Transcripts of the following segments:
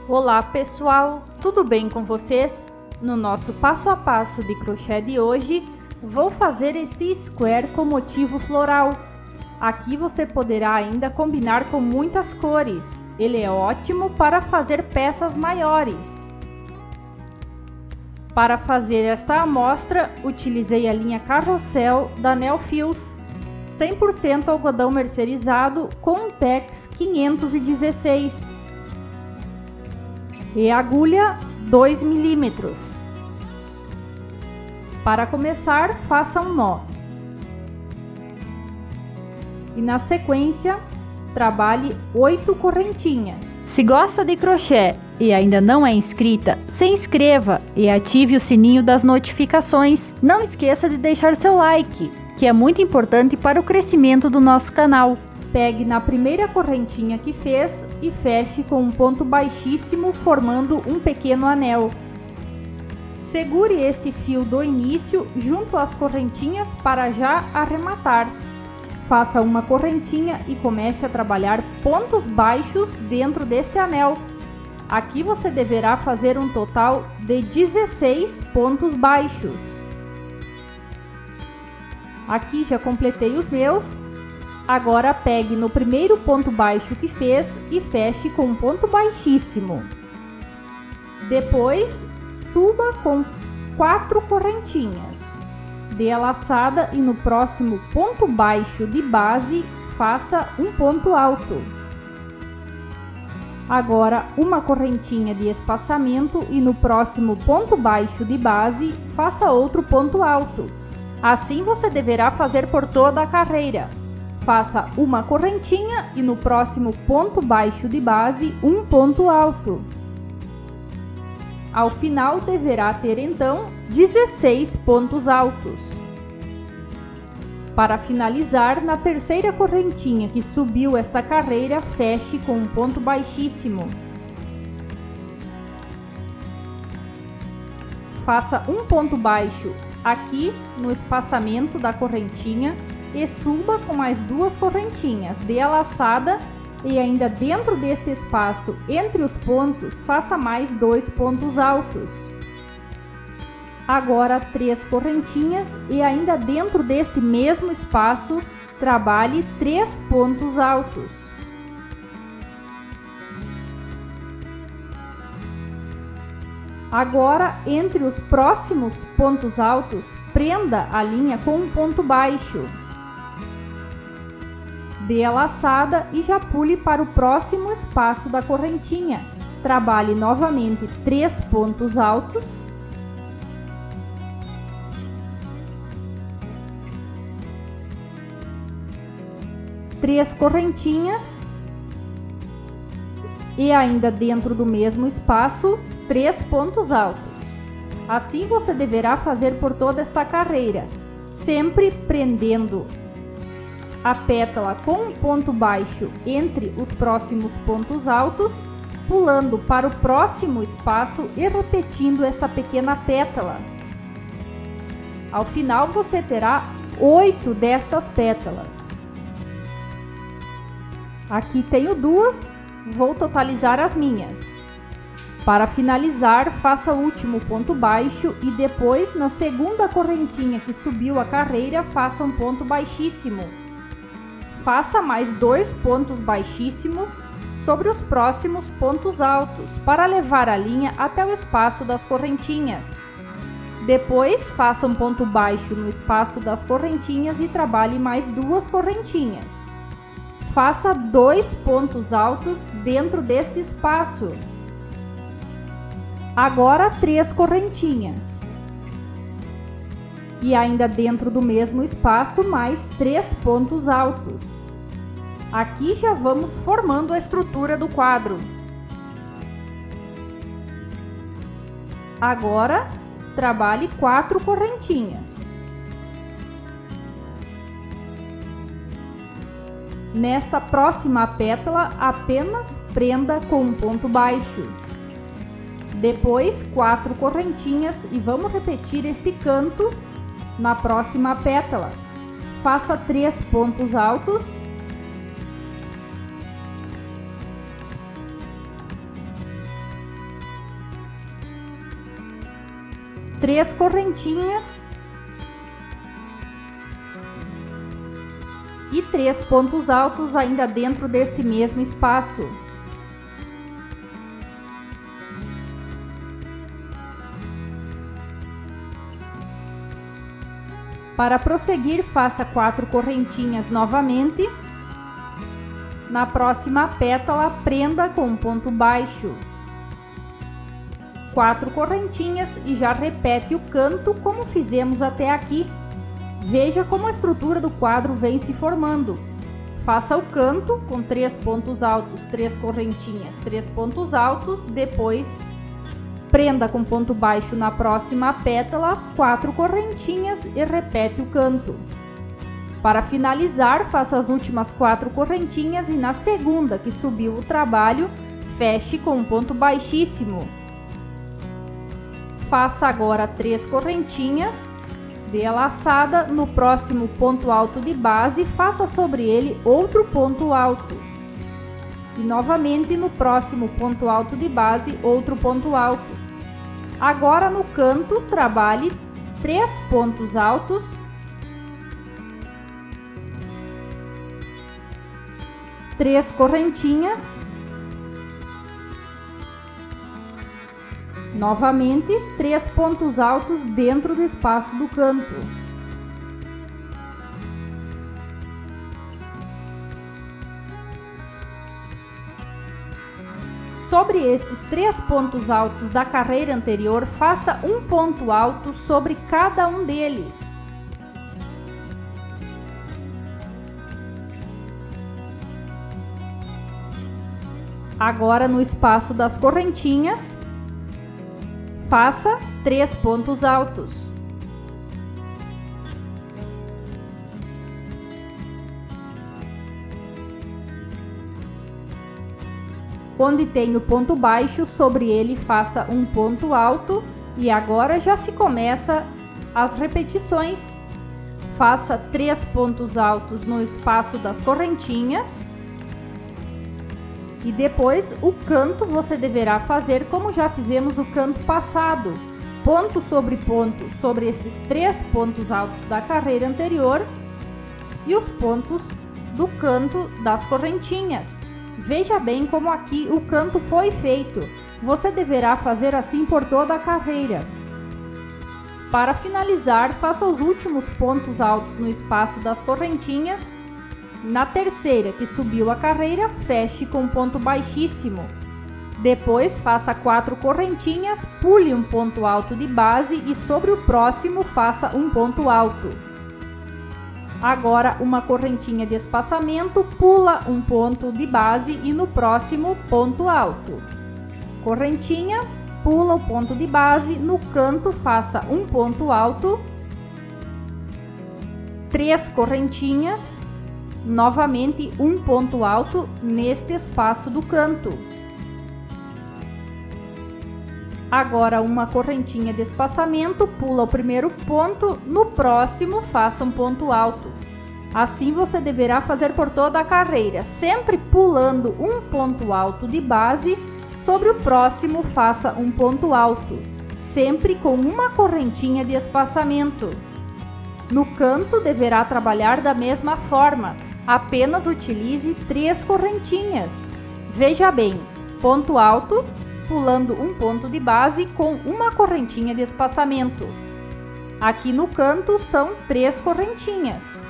Olá pessoal, tudo bem com vocês? No nosso passo a passo de crochê de hoje, vou fazer este square com motivo floral. Aqui você poderá ainda combinar com muitas cores, ele é ótimo para fazer peças maiores. Para fazer esta amostra, utilizei a linha Carrossel da Neofios, 100% algodão mercerizado com Tex 516. E agulha 2 mm. Para começar, faça um nó. E na sequência, trabalhe 8 correntinhas. Se gosta de crochê e ainda não é inscrita, se inscreva e ative o sininho das notificações. Não esqueça de deixar seu like, que é muito importante para o crescimento do nosso canal. Pegue na primeira correntinha que fez e feche com um ponto baixíssimo, formando um pequeno anel. Segure este fio do início junto às correntinhas para já arrematar. Faça uma correntinha e comece a trabalhar pontos baixos dentro deste anel. Aqui você deverá fazer um total de 16 pontos baixos. Aqui já completei os meus. Agora pegue no primeiro ponto baixo que fez e feche com um ponto baixíssimo. Depois, suba com 4 correntinhas. Dê a laçada e no próximo ponto baixo de base, faça um ponto alto. Agora, uma correntinha de espaçamento e no próximo ponto baixo de base, faça outro ponto alto. Assim você deverá fazer por toda a carreira. Faça uma correntinha e no próximo ponto baixo de base, um ponto alto. Ao final, deverá ter então 16 pontos altos. Para finalizar, na terceira correntinha que subiu esta carreira, feche com um ponto baixíssimo. Faça um ponto baixo aqui no espaçamento da correntinha e suba com mais 2 correntinhas, dê a laçada e ainda dentro deste espaço entre os pontos, faça mais 2 pontos altos. Agora 3 correntinhas e ainda dentro deste mesmo espaço, trabalhe 3 pontos altos. Agora, entre os próximos pontos altos, prenda a linha com um ponto baixo. Dê a laçada e já pule para o próximo espaço da correntinha. Trabalhe novamente 3 pontos altos. Três correntinhas. E ainda dentro do mesmo espaço, 3 pontos altos. Assim você deverá fazer por toda esta carreira, sempre prendendo a pétala com um ponto baixo entre os próximos pontos altos, pulando para o próximo espaço e repetindo esta pequena pétala. Ao final você terá 8 destas pétalas. Aqui tenho 2, vou totalizar as minhas. Para finalizar, faça o último ponto baixo e depois, na segunda correntinha que subiu a carreira, faça um ponto baixíssimo. Faça mais 2 pontos baixíssimos sobre os próximos pontos altos, para levar a linha até o espaço das correntinhas. Depois, faça um ponto baixo no espaço das correntinhas e trabalhe mais 2 correntinhas. Faça 2 pontos altos dentro deste espaço. Agora 3 correntinhas. E ainda dentro do mesmo espaço, mais 3 pontos altos. Aqui já vamos formando a estrutura do quadro. Agora, trabalhe 4 correntinhas. Nesta próxima pétala, apenas prenda com um ponto baixo. Depois, 4 correntinhas e vamos repetir este canto na próxima pétala. Faça 3 pontos altos. 3 correntinhas e 3 pontos altos ainda dentro deste mesmo espaço. Para prosseguir, faça 4 correntinhas novamente. Na próxima pétala, prenda com um ponto baixo. 4 correntinhas e já repete o canto como fizemos até aqui. Veja como a estrutura do quadro vem se formando. Faça o canto com 3 pontos altos, 3 correntinhas, 3 pontos altos, depois prenda com ponto baixo na próxima pétala, 4 correntinhas e repete o canto. Para finalizar, faça as últimas 4 correntinhas e na segunda que subiu o trabalho, feche com um ponto baixíssimo. Faça agora 3 correntinhas, dê a laçada, no próximo ponto alto de base, faça sobre ele outro ponto alto. E novamente no próximo ponto alto de base, outro ponto alto. Agora no canto, trabalhe 3 pontos altos, três correntinhas, novamente 3 pontos altos dentro do espaço do canto. Sobre estes 3 pontos altos da carreira anterior, faça um ponto alto sobre cada um deles. Agora, no espaço das correntinhas, faça 3 pontos altos. Onde tem o ponto baixo, sobre ele faça um ponto alto e agora já se começa as repetições. Faça 3 pontos altos no espaço das correntinhas e depois o canto você deverá fazer como já fizemos o canto passado, ponto sobre esses 3 pontos altos da carreira anterior e os pontos do canto das correntinhas. Veja bem como aqui o canto foi feito. Você deverá fazer assim por toda a carreira. Para finalizar, faça os últimos pontos altos no espaço das correntinhas. Na terceira que subiu a carreira, feche com ponto baixíssimo. Depois faça 4 correntinhas, pule um ponto alto de base e sobre o próximo faça um ponto alto. Agora uma correntinha de espaçamento, pula um ponto de base e no próximo ponto alto. Correntinha, pula o ponto de base, no canto faça um ponto alto. 3 correntinhas, novamente um ponto alto neste espaço do canto. Agora uma correntinha de espaçamento, pula o primeiro ponto, no próximo faça um ponto alto. Assim você deverá fazer por toda a carreira, sempre pulando um ponto alto de base, sobre o próximo faça um ponto alto, sempre com uma correntinha de espaçamento. No canto deverá trabalhar da mesma forma, apenas utilize 3 correntinhas. Veja bem, ponto alto, pulando um ponto de base com uma correntinha de espaçamento. Aqui no canto são 3 correntinhas.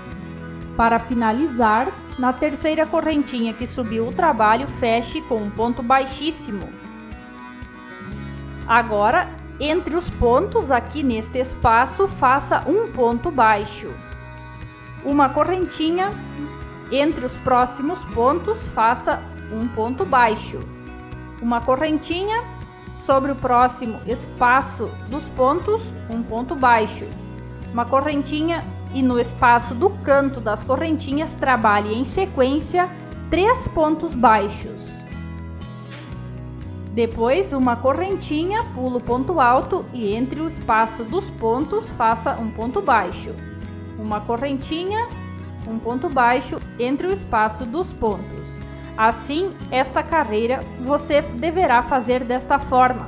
Para finalizar, na terceira correntinha que subiu o trabalho, feche com um ponto baixíssimo. Agora, entre os pontos aqui neste espaço, faça um ponto baixo. Uma correntinha, entre os próximos pontos, faça um ponto baixo. Uma correntinha, sobre o próximo espaço dos pontos, um ponto baixo. Uma correntinha e no espaço do canto das correntinhas, trabalhe em sequência 3 pontos baixos. Depois, uma correntinha, pula o ponto alto e entre o espaço dos pontos, faça um ponto baixo. Uma correntinha, um ponto baixo entre o espaço dos pontos. Assim, esta carreira você deverá fazer desta forma.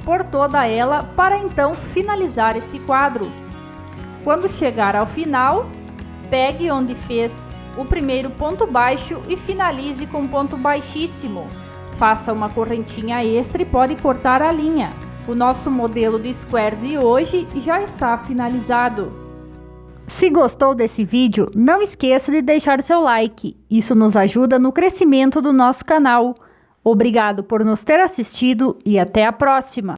por toda ela para então finalizar este quadro. Quando chegar ao final, pegue onde fez o primeiro ponto baixo e finalize com ponto baixíssimo. Faça uma correntinha extra e pode cortar a linha. O nosso modelo de square de hoje já está finalizado. Se gostou desse vídeo, não esqueça de deixar seu like. Isso nos ajuda no crescimento do nosso canal. Obrigado por nos ter assistido e até a próxima!